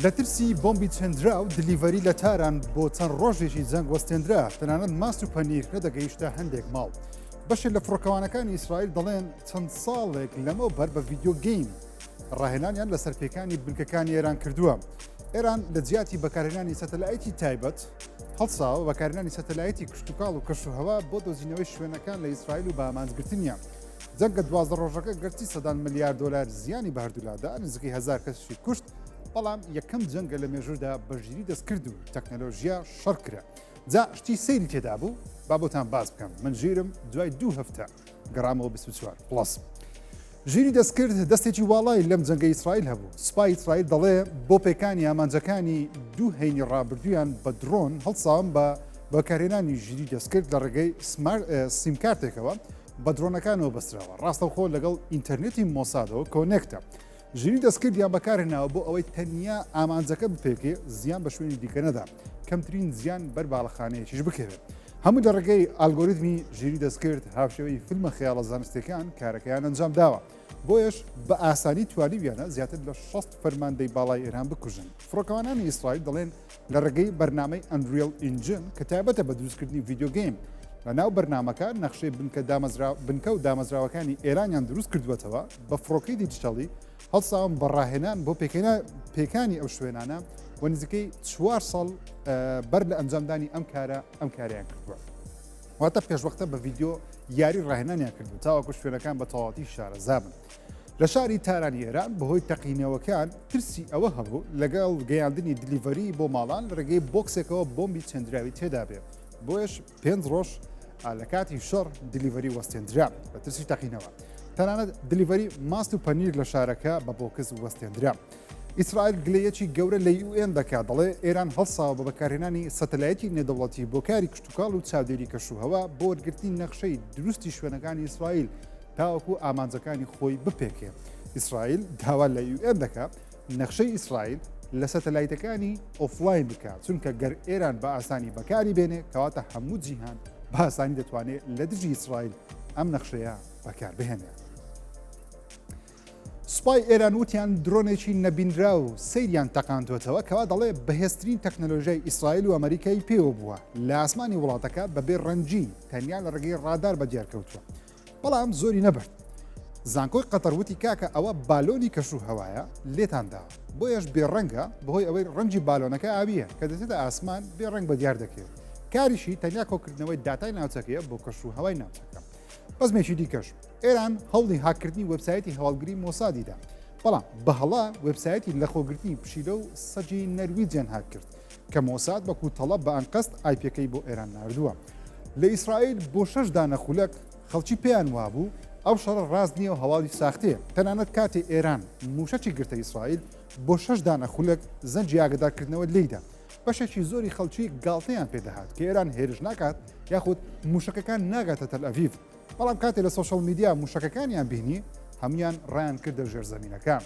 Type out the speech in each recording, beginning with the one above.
لە ترسی بۆمبی چەندرا و دلیڤەری لە تاران بۆ چەند ڕۆژێکی جەنگ وەستێنرا تەنانەت ماست و پەنیر نەدەگەیشتە هەندێک ماڵ. بەشێک لە فڕۆکەوانەکانی ئیسرائیل دەڵێن چەند ساڵێک لەمەوە بەر بە ڤیدیۆ گەیم ڕاهێنانیان لە سەرپێکانی بنکەکانی ئێران کردووە. ئێران لە جیاتی بەکارهێنانی سەتەلایەتی تایبەت هەڵساوە بەکارهێنانی سەتەلایەتی کشتتوکاڵ و کەشوهەوا بۆ دۆزینەوەی شوێنەکان لە ئیسرائیل و بە ئامانجگرتنیان. جەنگە 12 ڕۆژەکە گەرتی سەدان ملیار دلار زیانی بەهردوولادا نزیکەی 1000 کەسشی کوشت، بەڵام یەکەم جەنگە لە مێژوودا بەژیری دەستکرد و تەکنەلۆژیا شەڕ کرا. جا شتی سەیری تێدا بوو با بۆتان باز بکەم. من ژیرم دوای 2 هەفتە گەڕامەوە 24 پڵس. ژیری دەستکرد دەستێکی واڵای لەم جەنگە ئیسرائیل هەبوو. سوپای ئیسرائیل دەڵێ بۆ پێکانی ئامانجەکانی دوو هەینی ڕابردویان بە درۆن هەڵساوم بە بەکارهێنانی ژیری دەستکرد لە ڕێگەی سیمکارتێکەوە بە درۆنەکانەوە بەستراوە. ڕاستەوخۆ لەگەڵ ئینتەرنێتی مۆسادەوە کۆنێکتە. ژیری دەستکردیان بەکارهێناوە بۆ ئەوەی تەنیا ئامانجەکە بپێکێ زیان بە شوێنی دیکە نەدا، کەمترین زیان بەر باڵەخانەیەکیش بکەوێت. هەموو لە ڕێگەی ئالگۆریتمی ژیری دەستکرد هاوشێوەی فیلمە خەیاڵە زانستیەکان کارەکەیان ئەنجام داوە. بۆیش بە ئاسانی توانیویانە زیاتر لە 6 فەرماندەی باڵای ئێران بکوژن. فڕۆکەوانانی ئیسرائیل دەڵێن لە ڕێگەی بەرنامەی ئەنریل ئینجن کە تایبەتە بە دروستکردنی ڤیدیۆ گەیم لە ناو بەرنامەکە نەخشەی بنکە و دامەزراوەکانی ئێرانیان دروست کردوێتەوە بە فڕۆکەی دیجیتەڵی هەڵساوم بە ڕاهێنان بۆ پێکانی ئەو شوێنانە و نزیکەی 4 ساڵ بەر لە ئەنجامدانی ئەم کاریان کردووە. واتە پێشوەختە بە ڤیدیۆ یاری ڕاهێنانیان کردو تاوەکو شوێنەکان بە تەواوەتی شارەزابن. لە شاری تارانی ئێران بەهۆی تەقینەوەکان ترسی ئەوە هەبوو لەگەڵ گەیاندنی دلیڤەری بۆ ماڵان لە ڕێگەی بۆکسێکەوە بۆمبی چەندراوی تێدا بێ. بۆیش 5 ڕۆژ لە کاتی شەڕ دلیڤەری وەستێنرا بە ترسی تەقینەوە. تەنانەت دلیڤەری ماست و پەنیر لە شارەکە بە بۆکس وەستێنرا. ئیسرائیل گلەیەکی گەورە لە UN دەکات دەڵێ ئێران هەڵساوە بە بەکارهێنانی سەتەلایەتی نێودەوڵەتی بۆ کاری کشتتوکاڵ و چاودێری کەشوهەوا بۆ وەرگرتنی نەخشەی دروستی شوێنەکانی ئیسرائیل تاوەکو ئامانجەکانی خۆی بپێکێ. ئیسرائیل داوا لە UN دەکات نەخشەی ئیسرائیل لە سەتەلایتەکانی ئۆفلاین بکات، چونکە گەر ئێران بە ئاسانی بەکاری بێنێ کەواتە هەموو جیهان بە ئاسانی دەتوانێت لە دژی ئیسرائیل ئەم نەخشەیە بەکار بهێنێت. سوپای ئێران وتیان درۆنێکی نەبینرا و سەیریان تەقاندوێتەوە کەوا دەڵێ بەهێزترین تەکنەلۆژیای ئیسرائیل و ئەمریکای پێوە بووە لە ئاسمانی وڵاتەکە بەبێ ڕەنجی تەنیا لە ڕێگەی ڕادار بەدیارکەوتووە، بەڵام زۆری نەبرد. زانکۆی قەتەر وتی کاکە ئەوە بالۆنی کەشوهەوایە لێتانداوە، بۆیەش بێڕەنگە بەهۆی ئەوەی ڕەنجی بالۆنەکە ئاویە کە دەچێتە ئاسمان بێڕەنگ بەدیار دەکرێت. کاریشی تەنیا کۆکردنەوەی داتای ناوچەکەیە بۆ کەشوهەوای ناوچەکە. بەزمێکی دیکەش ئێران هەوڵی هاکردنی وەبسایەتی هەواڵگری مۆسادیدا، بەڵام بەهەڵا وەبسایەتی لەخۆگرتنی پشیلە و سەجی نەرویجیان هاک کرد کە مۆساد بەکو تەڵەب بە ئەنقەست ئایپەکەی بۆ ئێران ناردووە. لە ئیسرائیل بۆ 6 دانە خولەک خەڵکی پێیان وابوو ئەو شەڕە ڕاست نییە و هەواڵی ساختەیە. تەنانەت کاتێ ئێران موشەکی گرتە ئیسرائیل بۆ 6 دانە خولەک زەنجی ئاگدارکردنەوە لێیدا. بەشێکی زۆری خەڵکی گاڵتەیان پێدەهات کە ئێران هێرش ناکات یاخود موشەکەکان ناگاتە تەل ئەڤیڤ، بەڵام کاتێ لە سۆشەڵ میدیا موشەکەکانیان بینی هەمویان ڕایان کردە ژێرزەمینەکان.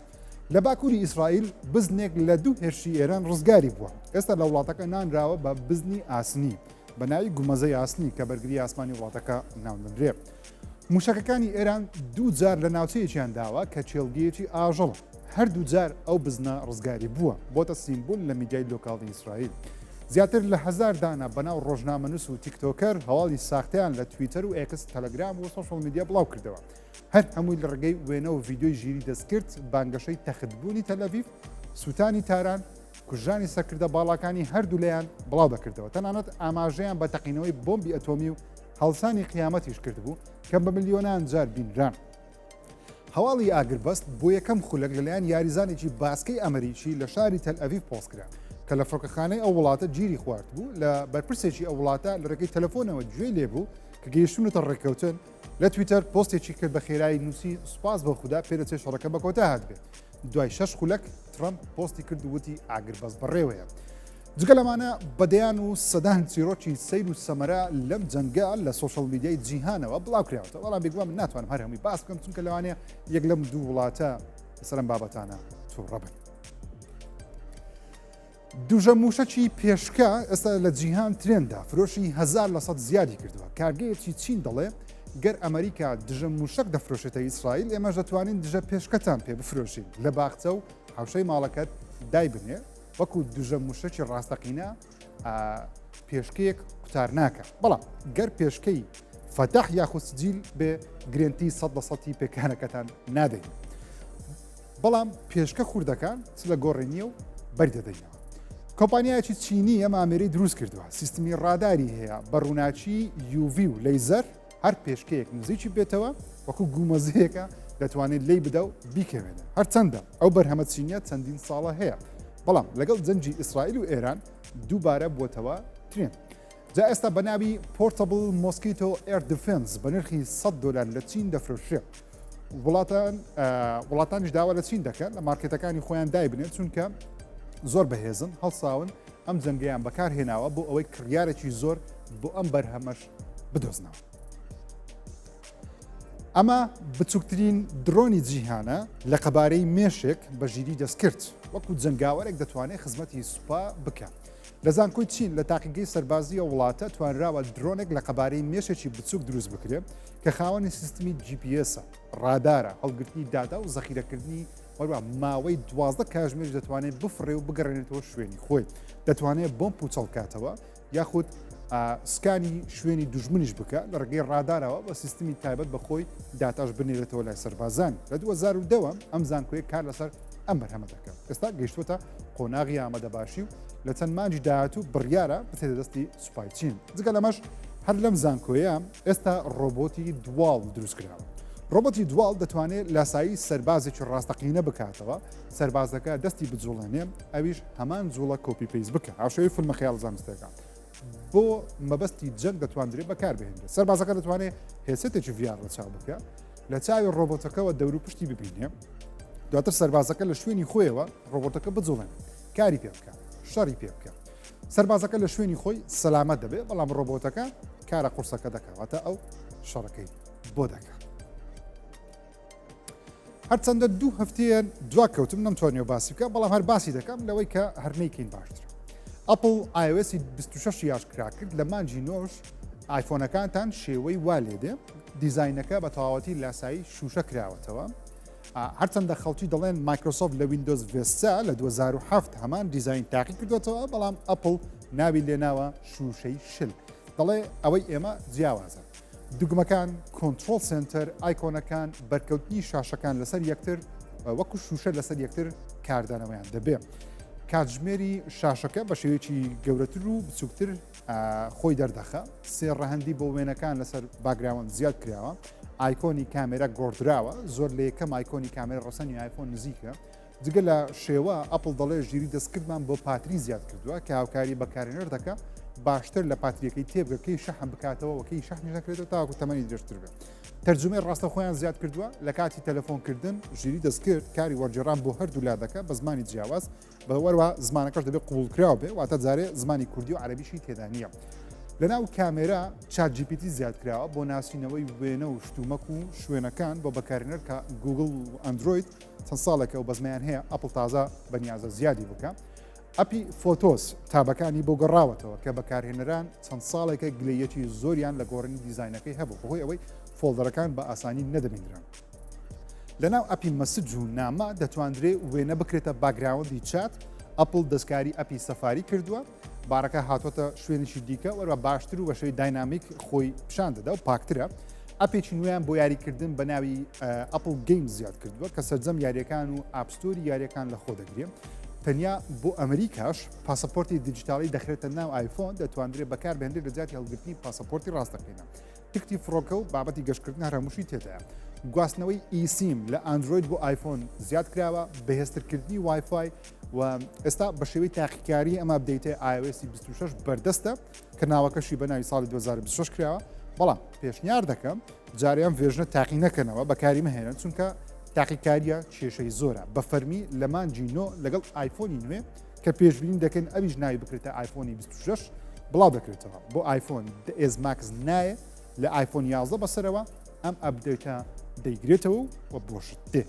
لە باکووری ئیسرائیل بزنێک لە 2 هێرشی ئێران ڕزگاری بووە. ئێستا لە وڵاتەکە نانراوە بە بزنی ئاسنی بە ناوی گومەزەی ئاسنی کە بەرگری ئاسمانی وڵاتەکە ناوندرێ. موشەکەکانی ئێران 2 جار لە ناوچەیەکیان داوە کە چێلگەیەکی ئاژەڵ. هەردوو جار ئەو بزنە ڕزگاری بووە، بۆتە سیمبول لە میدیای لۆکاڵی ئیسرائیل. زیاتر لە 1000 دانە بەناو ڕۆژنامەنووس و تیکتۆکەر هەواڵی ساختیان لە تویتەر و ئێکس تەلەگرام و سۆشەڵ میدیا بڵاو کردەوە. هەر هەمووی لە ڕێگەی وێنە و ڤیدیۆی ژیری دەستکرد بانگەشەی تەختبوونی تەلەڤیڤ، سووتانی تاران، کوژانی سەرکردە باڵاکانی هەردوو لەیان بڵاو دەکردەوە. تەنانەت ئاماژەیان بە تەقینەوەی بۆمبی ئەتۆمی و هەڵسانی قیامەتیش کردبوو کە بە ملیۆنان جار بینران. هەواڵی ئاگربەست بۆ یەکەم خولەک لەلایەن یاریزانێکی باسکەی ئەمریکی لە شاری تەل ئەڤیڤ پۆستکرا کە لە فڕۆکەخانەی ئەو وڵاتە گیری خوارد بوو. لە بەرپرسێکی ئەو وڵاتە لە ڕێگەی تەلەفۆنەوە گوێی لێبوو کە گەیشتونەتە ڕێککەوتن. لە تویتەر پۆستێکی کرد بە خێرایی نووسی سوپاس بە خوددا پێدەچێت شەڕەکە بە کۆتا هات بێت. دوای 6 خولەک ترەمپ پۆستی کرد وتی ئاگربەست بەڕێوەیە. جگە لەمانە بەدەیان و سەدان چیرۆکی سەیر و سەمەرە لەم جەنگە لە سۆشەڵ میدیای جیهانەوە بڵاو کراوەتە، بەڵام بێگومان من ناتوانم هەر هەمووی باس بکەم چونکە لەوانەیە یەک لەم 2 وڵاتە لەسەرم بابەتانە تووڕەبن. دوژە موشەکی پێشکە ئێستا لە جیهان ترێندا فرۆشی 1000% زیادی کردووە. کارگەیەکی چین دەڵێ گەر ئەمریکا دژە موشک دەفرۆشێتە ئیسرائیل ئێمەش دەتوانین دژە پێشکەتان پێ بفرۆشین لە باخچە و حوشەی ماڵەکەت دای بنێ وەکو دوژە موشەکی ڕاستەقینە پێشکەیەک قوتار ناکە بەڵام گەر پێشکەی فتح یاخود سجیل بێ گرنتی 100% پێکانەکەتان نادەین بەڵام پێشکە خوردەکان لە گۆڕێنیە و بەردەدەینەوە کۆمپانیایکی چینی ئەم ئامێرەی دروست کردووە سیستمی ڕاداری هەیە بە ڕووناچی UV و لەیزەر هەر پێشکەیەک نزیکی بێتەوە وەکو گومەزەیەکە دەتوانێت لی بدە و بیکەوێنە هەرچەندە ئەو بەرهەمە چینیە چەندین ساڵە هەیە بەڵام لەگەڵ جەنجی ئیسرائیل و ئێران دووبارە بووەتەوە ترێن جا ئێستا بە ناوی پۆرتەبل مۆسکیتۆ ئێر دیفنس بە نرخی $100 لە چین دەفرۆشرێت وڵاتانیش داوا لە چین دەکەن لە مارکێتەکانی خۆیان دایبنێت چونکە زۆر بەهێزن هەڵساون ئەم جەنگەیان بەکارهێناوە بۆ ئەوەی کڕیارێکی زۆر بۆ ئەم بەرهەمەش بدۆزنەوە ئەمە بچووکترین درۆنی جیهانە لە قەبارەی مێشێک بە ژیری دەستکرد وەکو جەنگاوەرێک دەتوانێت خزمەتی سوپا بکات لە زانکۆی چین لە تاقیگەی سەربازی وڵاتە توانراوە درۆنێک لە قەبارەی مێشێکی بچووک دروست بکرێت کە خاوەنی سیستمی GPS ڕادارە هەڵگرتنی دادا و زەخیرەکردنی وەروە ماوەی 12 کاتژمێر دەتوانێت بفڕێ و بگەڕێنێتەوە شوێنی خۆی دەتوانێت بۆمب و چەڵکاتەوە یاخود سکانی شوێنی دوژمنیش بکە لە ڕێگەی ڕادارەوە بە سیستمی تایبەت بەخۆی داتاش بنێرێتەوە لای سەربازان لە 2010 ئەم زانکۆیە کار لەسەر ئەم بەرهەمە دەکەن ئێستا گەیشتوتە قۆناغی ئامادەباشی و لە چەند مانجی داهاتوو بڕیارە بچێتە دەستی سوپای چین جگە لەمەش هەر لەم زانکۆیە ئێستا ڕۆبۆتی دوال دروستکراوە ڕۆبەتی دوال دەتوانێت لاسایی سەربازێکی ڕاستەقینە بکاتەوە سەربازەکە دەستی بجوڵێنێ ئەویش هەمان جوڵە کۆپی پێیز بکە هاوشەوەی فیلمە خەیاڵ زانستەکان بۆ مەبەستی جەنگ دەتوانرێت بەکاربهێنرێت سەربازەکە دەتوانێت هێسێتێکی ڤار لە چاو بکە لە چاوی ڕۆبۆتەکەەوە دەور و پشتی ببینێ دواتر سەربازەکە لە شوێنی خۆیەوە ڕۆبۆتەکە بجوڵێن کاری پێ بکە شەڕی پێ بکە سەربازەکە لە شوێنی خۆی سەلامەت دەبێت بەڵام ڕۆبۆتەکە کارە قورسەکە دەکەواتە ئەو شەڕەکەی بۆ دەکات هەرچەندە دوو هەفتەیە دوا کەوتم نەمتوانێت باسی بکە بەڵام هەر باسی دەکەم لەوەی کە هەرنەیکەین باشترە ئەپل iOS 26 یاشکرا کرد لە مانجی نۆش ئایفۆنەکانتان شێوەی وا لێدێ دیزاینەکە بە تەواوەتی لاسایی شوشە کراوەتەوە هەرچەندە خەڵکی دەڵێن مایکرۆسۆفت لە ویندۆز ڤێستا لە 2007 هەمان دیزاین تاقی کردوێتەوە بەڵام ئەپل ناوی لێناوە شوشەی شل دەڵێ ئەوەی ئێمە جیاوازە دوگمەکان کۆنتترۆل سنتەر ئایکۆنەکان بەرکەوتنی شاشەکان لەسەر یەکتر وەکو شوشە لەسەر یەکتر کاردانەوەیان دەبێت کاتژمێری شاشەکە بە شێوەیەکی گەورەتر و بچووکتر خۆی دەردەخە سێ ڕەهەندی بۆ وێنەکان لەسەر باگراوەند زیاد کراوە ئایکۆنی کامێرە گۆڕدراوە زۆر لە یەکەم ئایکۆنی کامێرە ڕەسەنی ئایفۆن نزیکە جگە لە شێوە ئەپل دەڵێ ژیری دەستکردمان بۆ پاتری زیاد کردووە کە هاوکاری بەکارێنەر دەکە باشتر لە پاتریەکەی تێبگەکەی شەحم بکاتەوە وەکەی شەحنی نەکرێتەوە تاوەکو تەمەنی درێژتر بێت تەرجمەی ڕاستە خۆیان زیاد کردووە لە کاتی تەلەفۆنکردن ژیری دەستکرد کاری وەرجێڕان بۆ هەردوو لا دەکە بە زمانی جیاواز بە وەروە زمانەکەش دەبێت قوڵکراوە بێ واتە جارێ زمانی کوردی و عەرەبیشی تێدا نییە لەناو کامێرە چات GPT زیاد کراوە بۆ ناسینەوەی وێنە و شتومەک و شوێنەکان بۆ بەکارێنەر کە گوگل و ئەندروید چەند ساڵێکە و بەزمیان هەیە ئەپل تازە بەنیازە زیادی بکە ئەپی فۆتۆس تابەکانی بۆ گەڕاوەتەوە کە بەکارهێنەران چەند ساڵێکە گلەیەکی زۆریان لە گۆڕنی دیزاینەکەی هەبوو بەهۆی ئەوەی فۆڵدەرەکان بە ئاسانی نەدەبینران لەناو ئەپی مەسج و نامە دەتواندرێ وێنە بکرێتە باگراوەندی چات ئەپل دەستکاری ئەپی سەفاری کردووە بارەکە هاتوۆتە شوێنێکی دیکە وەرە باشتر و بەشەوەی داینامیک خۆی پیشان دەدا و پاکترە ئەپێکی نوێیان بۆ یاریکردن بە ناوی ئەپل گەیم زیاد کردووە کە سەرجەم یاریەکان و ئاپستۆری یاریەکان لە خۆ دەگرێت تەنیا بۆ ئەمریکاش پاسەپۆرتی دیجیتالی دەخرێتە ناو ئایفۆن دەتوانرێت بەکاربهێنرێت لە جاتی هەڵگرتنی پاسەپۆرتی ڕاستەقینە تکتی فڕۆکە و بابەتی گەشتکردن هەرهەمووشی تێدایە گواستنەوەی ئیسیم لە ئەندروید بۆ ئایفۆن زیاد کراوە بەهێزترکردنی وایفای و ئێستا بە شێوەی تاقیکاری ئەمە بدەیتە iOS 26 بەردەستە کە ناوەکەشی بە ناوی ساڵی 2026 کراوە بەڵام پێشنیار دەکەم جاریان ڤێژنە تاقی نەکەنەوە بەکاری مەهێنن چونکە تاقیکاریە کێشەی زۆرە بە فەرمی لە مانجی نۆ لەگەڵ ئایفۆنی نوێ کە پێشبینی دەکەن ئەویش ناوی بکرێتە ئایفۆنی 26 بڵاو دەکرێتەوە بۆ ئایفۆن ئێز ماکس نایە لە ئایفۆن 11 بەسەرەوە ئەم ئەپدەیتە دەیگرێتەوە و بۆشت دێ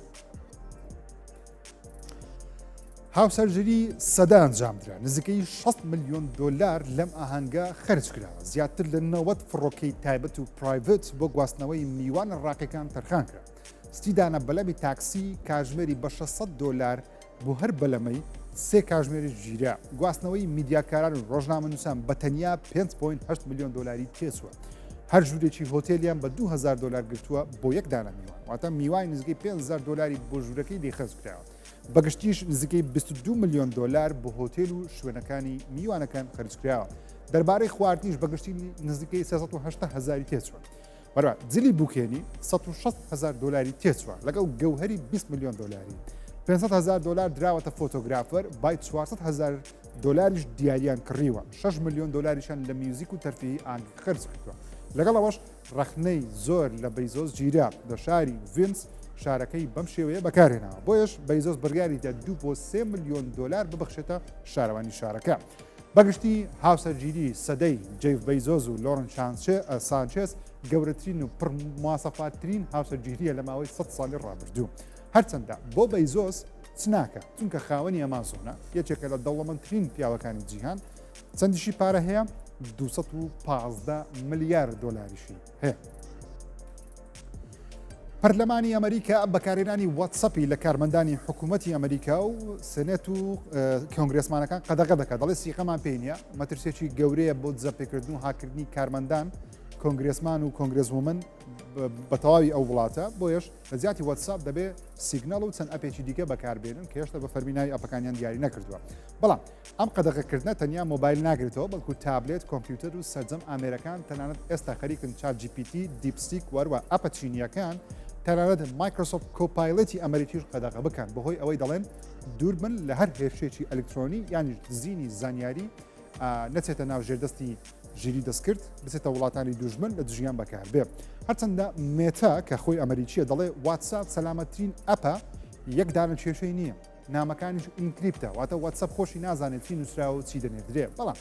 هاوسەرژری سەدا ئەنجامدرا نزیکەی 6 ملیۆن دۆلار لەم ئاهەنگە خەرج کراوە زیاتر لە 90 فڕۆکەی تایبەت و پرایڤێت بۆ گواستنەوەی میوانە ڕاقیەکان تەرخان کرا ستیدانە بەلەمی تاکسی کاژمێری بە $600 بۆ هەر بەلەمەی سێ کاژمێری ژیرا گواستنەوەی میدیاکاران و ڕۆژنامەنووسان بە تەنیا 5.8 میلیۆن دلاری تێچووە. هەر ژوورێکی هۆتێلیان بە 2000 دلار گرتووە بۆ یەک دانە میوان، واتە میوای نزیکەی 5000 دلاری بۆ ژوورەکەی دەیخەز کراوە. بەگشتیش نزیکەی 22 میلیۆن دلار بۆ هۆتێل و شوێنەکانی میوانەکان خەرج کراوە. دەربارەی خواردنیش بەگشتی نزیکەی 380,000 تێچووە. بەڕوا جلی بوکێنی 160,000 دلاری تێچووە لەگەڵ گەوهری 20 میلیۆن دلاری. 500,000 دلار دراوەتە فۆتۆگرافەر، بای 400,000 دلاریش دیاریان کڕیوە، 6 میلیۆن دلاریشان لە میوزیک و تەرفیهی ئاهەنگ خەرج کردووە. لەگەڵ ئەوەش ڕەخنەی زۆر لە بەیزۆس گیرا لە شاری ڤینس شارەکەی بەم شێوەیە بەکارهێناوە. بۆیش بەیزۆس بڕیاریدا 2 بۆ 3 میلیۆن دلار ببەخشێتە شارەوانی شارەکە. بەگشتی هاوسەرگیری سەدەی جەیف بەیزۆز و لۆرن سانچێز گەورەترین و پڕماسەفاتترین هاوسەرگیریە لە ماوەی 100 ساڵی ڕابردوو. هەرچەندە بۆ بەیزۆس چناکە چونکە خاوەنی ئەمازۆنە یەکێکە لە دەوڵەمەندترین پیاوەکانی جیهان، چەندیشی پارە هەیە 215 ملیارد دلاریشی هەیە. پەرلەمانی ئەمریکا بەکارهێنانی واتسەپی لە کارمەندانی حکوومەتی ئەمریکا و سێنێت و کۆنگرێسمانەکان قەدەغە دەکات، دەڵێ سیقەمان پێی نییە، مەترسێکی گەورەیە بۆ جەپێکردن و هاکردنی کارمەندان، کۆنگرێسمان و کۆنگرێزومن بە تەواوی ئەو وڵاتە. بۆیش لە زیاتی واتساپ دەبێ سیگنال و چەند ئەپێکی دیکە بەکاربێنن کە هێشتا بە فەرمینای ئەپەکانیان دیاری نەکردووە. بەڵام ئەم قەدەغەکردنە تەنیا مۆبایل ناگرێتەوە، بەڵکو تابلێت، کۆمپیوتەر و سەرجەم ئامێرەکان تەنانەت ئێستا خەریکن چات GPT، دیپسیک وەروە ئەپە چینیەکان تەنانەت مایکرۆسۆفت کۆپایلەتی ئەمریکیش قەدەغە بکەن بەهۆی ئەوەی دەڵێن دوور بن لە هەر هێرشێکی ئەلکترۆنی یانی زیینی زانیاری نەچێتە ناو ژێردەستی ژیری دەستکرد بچێتە وڵاتانی دوژمن لە دژیان بەکار بێ. هەرچەندە مێتا کە خۆی ئەمریکیە دەڵێ واتساپ سەلامەترین ئەپە یەک دانە کێشەی نییە، نامەکانیش ئینکریپتە، واتە واتساپ خۆشی نازانێت چی نووسراوە و چی دەنێدرێ. بەڵام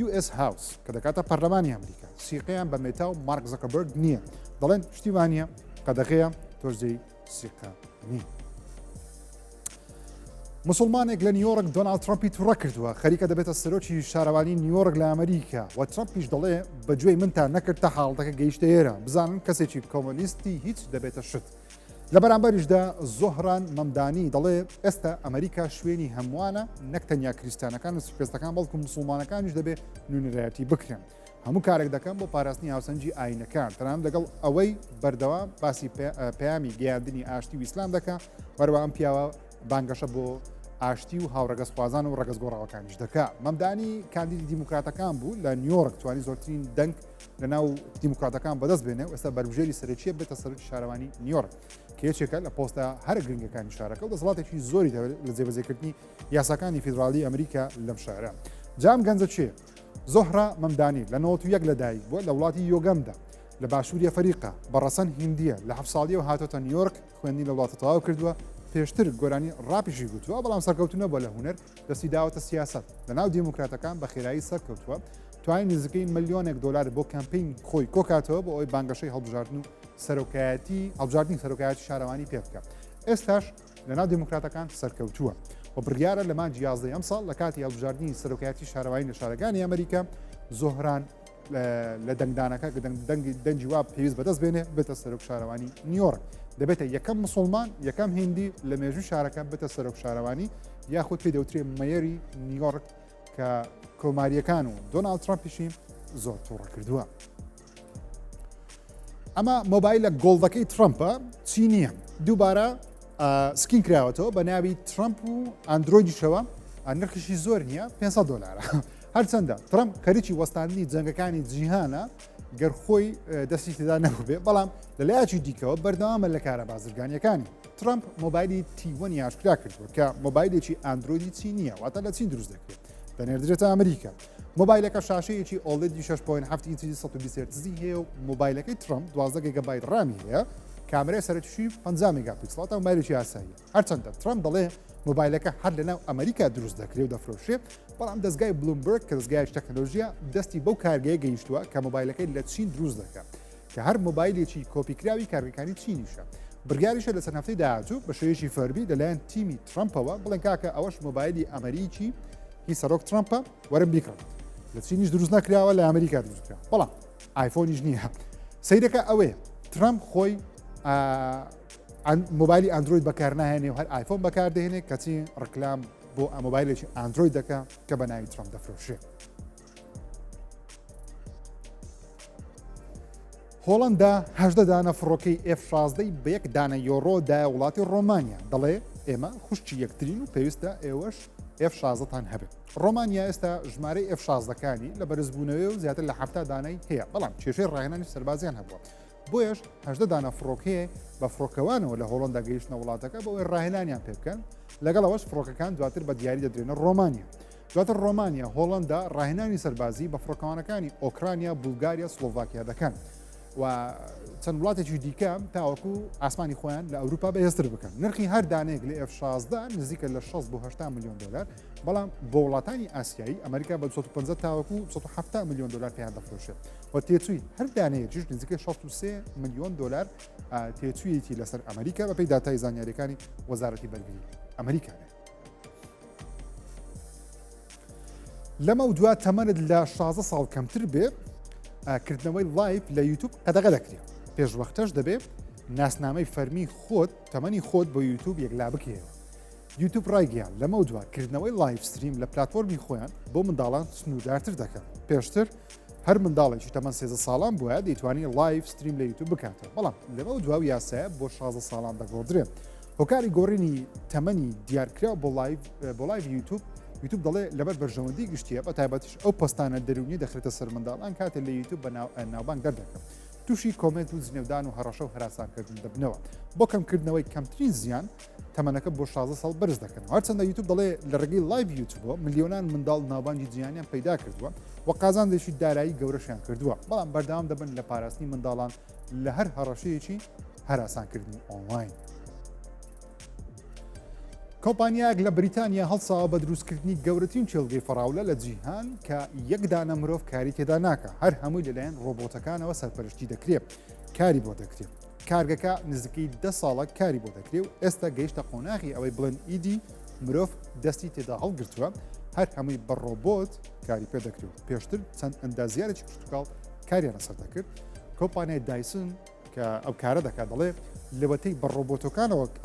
US House کە دەکاتە پەرلەمانی ئەمریکا سیقەیان بە مێتا و مارک زەکەبەرگ نییە، دەڵێن شتیوانە قەدەغەیە تۆزەی سیقە نییە. مسلمانێک لە نیویۆرک دۆناڵد ترامپی تووڕە کردووە، خەریکە دەبێتە سەرۆکی شارەوانی نیویۆرک لە ئەمریکا و ترامپیش دەڵێ بەگوێی منتان نەکرد تا حاڵەتەکە گەیشتە ئێرە، بزانن کەسێکی کۆمۆنیستی هیچ دەبێتە شت. لە بەرامبەریشدا زۆهران مەمدانی دەڵێ ئێستا ئەمریکا شوێنی هەمووانە نەک تەنیا کریستانەکان و سوپێستەکان بەڵکو مسلمانەکانیش دەبێت نوێنەرایەتی بکرێن. هەموو کارێک دەکەن بۆ پاراستنی هاوسەنجی ئاینەکان، تەنانەت لەگەڵ ئەوەی بەردەوام باسی پەیامی گەیاندنی ئاشتی و ئیسلام دەکات، وەروە ئەم پیاوە بانگەشە بۆ ئاشتی و هاوڕەگەزخوازان و ڕەگەزگۆڕاوەکانیش دەکات. مەمدانی کاندیدی دیموکراتەکان بوو لە نیویۆرک، توانی زۆرترین دەنگ لە ناو دیموکراتەکان بەدەست بێنێ و ئێستا بەربژێری سەرەکیە بێتە سەرۆکی شارەوانی نیویۆرک کە یەکێکە لە پۆستە هەرە گرنگەکانی شارەکە و دەسەڵاتێکی زۆری لە جێبەجێکردنی یاساکانی فیدراڵی ئەمریکا لەم شارە. جام گەنجە چێ؟ زۆهرا مەمدانی لە 91 لەدایک بووە لە وڵاتی یۆگەمدا لە باشووری فەریقا بەڕەسەن هیندیە لە 7 ساڵیەوە هاتۆتە نیویۆرک خوێندنی لە وڵاتە تەواو کردووە. پێشتر گۆرانی ڕاپیشی گوتووە، بەڵام سەرکەوتنە بۆ لە هوەر دەستی داوەتە سیاست لە ناو دیموکراتەکان بە خێرایی سەرکەوتووە، توانین نزیکەی ملیۆنێک دلار بۆ کەمپین خۆی کۆکاتەوە بۆ ئەوی بانگەشەی هەڵبژاردن و هەڵبژاردننی سەرۆکایەتی شارەوانی پێ بکات. ئێستاش لە ناو دیموکراتەکان سەرکەوتووە و بڕیارە لە مانجی 11 ئەم ساڵ لە کاتی هەڵبژاردننی سەرۆکایەتی شارەوانی لە شارەکانی ئەمریکا زۆهران لە دەنگدانەکە دەنگی وا پێویست بەدەست بێنێ بێتە سەرۆک شارەوانی نیویۆرک. دەبێتە یەکەم مسلمان یەکەم هندی لە مێژوو شارەکە بێتە سەرۆک شارەوانی، یاخود پێی دەوترێت مەیەری نیویۆرک کە کۆماریەکان و دۆناڵد ترامپیشی زۆر تووڕە کردووە. ئەمە مۆبایلە گۆڵدەکەی ترامپە چی نییە، دووبارە سکین کراوەتەوە بە ناوی ترامپ و ئەندرۆیدیشەوە، نرخشی زۆر نییە 500 دلارە. هەرچەندە ترامپ خەریکی وەستاندنی جەنگەکانی جیهانە گەر خۆی دەستی تێدا نەبێ، بەڵام لەلایەکی دیکەوە بەردەوامە لە کارە بازرگانیەکانی. ترامپ مۆبایلی T1 ئاشکرا کردووە کە مۆبایلێکی ئەندرۆیدی چی نییە، واتە لە چین دروست دەکرێت، دەنێردرێتە ئەمریکا. مۆبایلەکە شاشەیەکی OLED 6.7 ئینچی 120 هێرتزی هەیە و مۆبایلەکەی ترامپ 12 گیگابایت ڕامی هەیە، کامێرای سەرەکیشی 50 مێگاپیکسڵ تا مۆبایلێکی ئاساییە. هەرچەندە ترامپ دەڵێ مۆبایلەکە هەر لە ناو ئەمریکا دروست دەکرێت و دەفرۆشێت، بەڵام دەستگای بلومبرگ کە دەستگایکی تەکنۆلۆژیە دەستی بەو کارگەیە گەیشتووە کە مۆبایلەکەی لە چین دروست دەکات کە هەر مۆبایلێکی کۆپیکراوی کارگەکانی چینیشە. بڕیاریشە لە سەر هەفتەی داهاتوو بە شێوەیەکی فەرمی لەلایەن تیمی ترامپەوە بڵێن کاکە ئەوەش مۆبایلی ئەمریکی هی سەرۆک ترامپە وەرن بیکڕن، لە چینیش دروست نەکراوە لە ئەمریکا دروستکراوە، بەڵام ئایفۆنیش نییە. سەیرەکە ئەوەیە ترامپ خۆی مۆبایلی ئەندروید بەکار ناهێنێ و هەر ئایفۆن بەکاردێنێ کەچی ڕکلام بۆ مۆبایلێکی ئاندروید دەکات کە بە ناوی ترامپ دەفرۆشێت. هۆڵندا 18 دانە فڕۆکەی F-16 بە 1 دانە یۆڕۆ دایە وڵاتی ڕۆمانیا دەڵێ ئێمە خوشتی یەکترین و پێویستە ئێوەش F-16تان هەبێت. ڕۆمانیا ئێستا ژمارەی F-16ەکانی لە بەرزبوونەوەی و زیاتر لە 7 دانەی هەیە بەڵام کێشەی ڕاهێنانی سەربازیان هەبووە. بۆیەش 18 دانە فڕۆکەیە بە فڕۆکەوانەوە لە هۆڵندا گەیشتنە وڵاتەکە بۆ ئەوەی ڕاهێنانیان پێ بکەن لەگەڵەوەش فڕۆکەکان دواتر بە دیاری دەدرێنە ڕۆمانیا. دواتر ڕۆمانیا هۆڵندا ڕاهێنانی سەربازی بە فڕۆکەوانەکانی ئۆکرانیا، بولگاریا، سلۆڤاکیا دەکەن. و چەند وڵاتێکی دیکە تاوەکو ئاسمانی خۆیان لە ئەوروپا بەهێزتر بکەن. نرخی هەر دانەیەک لە F-16 نزیکە لە 6 بۆ 8 میلیۆن دلار، بەڵام بۆ وڵاتانی ئاسیایی ئەمریکا بە 250 تاوەکو 170 میلیۆن دلار پێیان دەفرۆشێت. و تێچووی هەر دانەیەکیش نزیکە 63 میلیۆن دلار تێچوویەتی لەسەر ئەمریکا بەپێی داتای زانیاریەکانی وەزارەتی بەرگری ئەمریکانە. لەمە و دوات تەمەنت لە 16 ساڵ کەمتر بێ کردنەوەی لایڤ لە یوتیوب قەدەغە دەکرێت. پێشوەختەش دەبێت ناسنامەی فەرمی خۆت تەمەنی خۆت بۆ یوتیوب یەکلا بکەوە. یوتیوب ڕایگەیان لەمە و دووە کردنەوەی لایڤ ستریم لە پلاتفۆرمی خۆیان بۆ منداڵان سنوودارتر دەکەن. پێشتر هەر منداڵێکی تەمەن 13 ساڵان بووە دەیتوانی لایڤ ستریم لە یوتیوب بکاتەوە، بەڵام لەمە و دواو یاسایە بۆ 16 ساڵان دەگۆڕدرێت. هۆکاری گۆڕینی تەمەنی دیارکرا بۆ لایڤ یوتیوب دەڵێ لەبەر بەرژەوەندی گشتیە بە تایبەتیش ئەو پستانە دەرونی دەخرێتە سەر منداڵان کاتێک لە یوتیوب بە ناوبانگ دەردەکەن. تووشی کۆمنت و جنێودان و هەڕەشە و هەراسانکردن دەبنەوە. بۆ کەمکردنەوەی کەمترین زیان تەمەنەکە بۆ 16 ساڵ بەرز دەکەن. هەرچەندە یوتیوب دەڵێ لە ڕێگەی لایڤ یوتیوبەوە ملیۆنان منداڵ ناوبانگی جیهانیان پەیدا کردووە و قازاندێکی دارایی گەورەشیان کردووە، بەڵام بەردەوام دەبن لە پاراستنی منداڵان لە هەر هەڕەشەیەکی هەراسانکردنی ئۆنلاین. کۆمپانیایەک لە بریتانیا هەڵساوە بە دروستکردنی گەورەترین چێلگەی فەراولە لە جیهان کە یەک دانە مرۆڤ کاری تێدا ناکە، هەر هەمووی لەلایەن ڕۆبۆتەکانەوە سەرپەرشتی دەکرێت، کاری بۆ دەکرێت. کارگەکە نزیکەی 10 ساڵە کاری بۆ دەکرێت و ئێستا گەیشتە قۆناغی ئەوەی بڵێن ئیدی مرۆڤ دەستی تێدا هەڵگرتووە، هەر هەمووی بە ڕۆبۆت کاری پێ دەکرێت. پێشتر چەند ئەندازیارێکی کشتتوکاڵ کاریانە سەر دەکرد. کۆمپانیای دایسن کە ئەو کارە دەکات دەڵێ لەوەتەی بە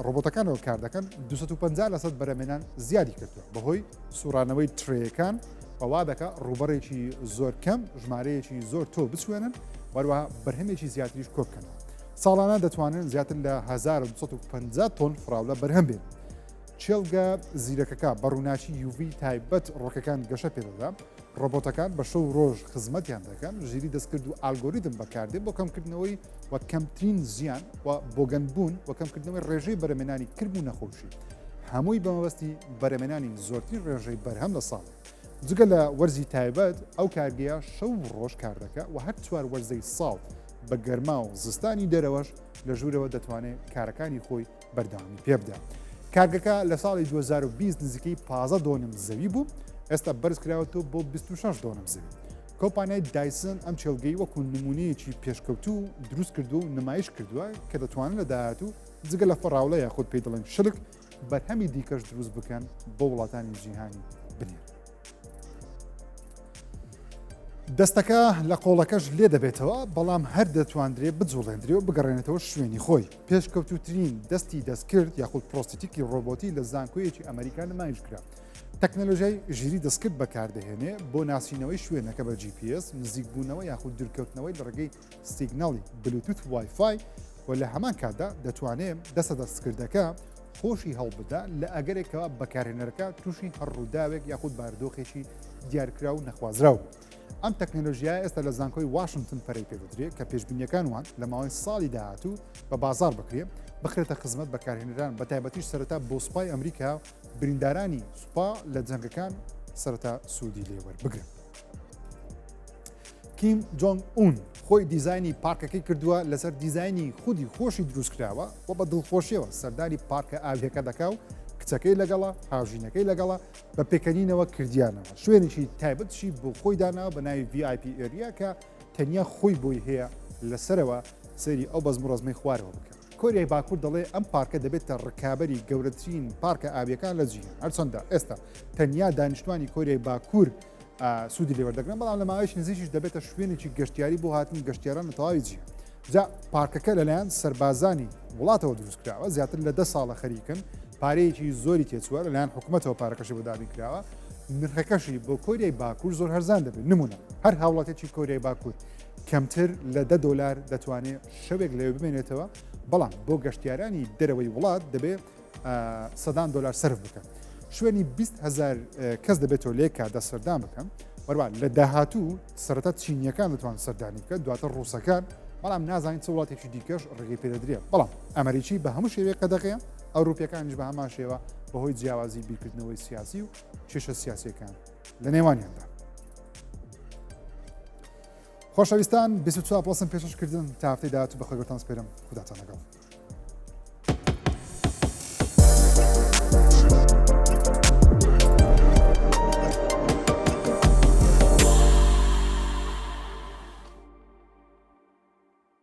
ڕۆبۆتەکانەوە کار دەکەن 250% بەرەمێنان زیادی کردووە بەهۆی سوڕانەوەی ترێیەکان ئەوا دەکات ڕوبەڕێکی زۆر کەم ژمارەیەکی زۆر تۆ بچوێنن وەروەها بەرهەمێکی زیاتریش کۆ بکەنەوە. ساڵانە دەتوانن زیاتر لە 1250 تۆن فراولە بەرهەم بێن. چێلگە زیرەکەکە بە ڕووناچی UV تایبەت ڕۆکەکان گەشە پێدەدا. ڕۆبۆتەکان بە شەو ڕۆژ خزمەتیان دەکەن، ژیری دەستکرد و ئالگۆریتم بەکاردێن بۆ کەمکردنەوەی وە کەمترین زیان و بۆگەنبوون وە کەمکردنەوەی ڕێژەی بەرەمێنانی کرد و نەخۆشی. هەمووی بەمەبەستی بەرەمێنانی زۆرترین ڕێژەی بەرهەم لە ساڵ. جگە لە وەرزی تایبەت ئەو کارگەیە شەو ڕۆژ کار دەکات و هەر چوار وەرزەی ساڵ بە گەرما و زستانی دەرەوەش لە ژوورەوە دەتوانێت کارەکانی خۆی بەردەوامی پێ بدات. کارگەکە لە ساڵی 2020 نزیکەی 15 دۆنم زەوی بوو، ئێستا بەرز کراوەتەوە بۆ 26 دۆنم زەوی. کۆمپانیای دایسن ئەم چێلگەی وەکو نمونەیەکی پێشکەوتوو دروست کردو و نمایش کردووە کە دەتوانن لە داهاتوو جگە لە فەراولە یاخود پێی دەڵێن شلک بەرهەمی دیکەش دروست بکەن بۆ وڵاتانی جیهانی بنێن. دەستەکە لە قۆڵەکەش لێ دەبێتەوە، بەڵام هەر دەتواندرێت بجوڵێندرێ و بگەڕێنێتەوە شوێنی خۆی. پێشکەوتوترین دەستی دەستکرد یاخود پرۆستێتیکی ڕۆبۆتی لە زانکۆیەکی ئەمریکا نمایش کرا. تەکنەلۆژیای ژیری دەستکرد بەکاردەهێنێ بۆ ناسینەوەی شوێنەکە بە GPS، نزیکبوونەوە یاخود دوورکەوتنەوەی لە ڕێگەی سیگناڵی بلوتوت وایفای و لە هەمان کاتدا دەتوانێت دەستە دەستکردەکە خۆشی هەڵبدا لە ئەگەرێکەوە بەکارهێنەرەکە تووشی هەڕووداوێک یاخود باردۆخێکی دیارکرا و نەخوازراو. ئەم تەکنەلۆژیای ئێستا لە زانکۆی واشنگتن پەرەی پێدەدرێت کە پێشبینیەکان وان لە ماوەی ساڵی داهاتوو بە بازار بکرێت بخرێتە خزمەت بەکارهێنەران بە تایبەتیش سەرەتا بۆ سوپای ئەمریکا بریندارانی سوپا لە جەنگەکان سەرەتا سوودی لێوەربگرن. کیم جۆنگ ئون خۆی دیزایانی پارکەکەی کردووە لەسەر دیزایانی خودی خۆشی دروستکراوە و بە دڵخۆشیەوە سەردانی پارکە ئاویەکە دەکا و کچەکەی لەگەڵە هاوژینەکەی لەگەڵە بە پێکەنینەوە کردیانەوە شوێنێکی تایبەتشی بۆ خۆی داناوە بە ناوی VIP ئێریا کە تەنیا خۆی بۆی هەیە لەسەرەوە سەری ئەو بەزم و ڕزمەی خوارەوە بکە. کۆریای باکوور دەڵێ ئەم پارکە دەبێتە ڕکابەری گەورەترین پارکە ئاویەکان لە جیهان. هەرچەندە ئێستا تەنیا دانیشتوانی کۆریای باکوور سوودی لێوەردەگرن، بەڵام لە ماوەیەکی نزیکیش دەبێتە شوێنێکی گەشتیاری بۆ هاتن گەشتیاران لە تەواوی جیهان. جا پارکەکە لەلایەن سەربازانی وڵاتەوە دروستکراوە، زیاتر لە 10 ساڵە خەریکن پارەیەکی زۆری تێچووە لەلایەن حکوومەتەوە پارەکەشی بۆ دابین کراوە نرخەکەشی بۆ کۆریای باکوور زۆر هەرزان دەبێت نمونە هەر هاوڵاتێکی کۆریای باکوور کەمتر لە $10 دەتوانێت شەوێک لەوێ بمێنێتەوە بەڵام بۆ گەشتیارانی دەرەوەی وڵات دەبێت $100 سرف بکەن شوێنی 20,000 کەس دەبێتەوە لێ کاتدە سەردان بکەن وەروە لە داهاتوو سەرەتا چینیەکان دەتوان سەردانی بکەن دواتر ڕووسەکان بەڵام نازانین چ وڵاتێکی دیکەش ڕێگەی پێدەدرێت بەڵام ئەمریکی بە هەموو شێوەیە کە دەکەیان ئەوروپیەکانیش بە هەمان شێوە بەهۆی جیاوازی بیرکردنەوەی سیاسی و کێشە سیاسیەکان لە نێوانیاندا خۆشەویستان 24 پێشکردن تا هەفتەی داهاتوو بەخۆی گەورتان سپێرم خوداتان لەگەڵ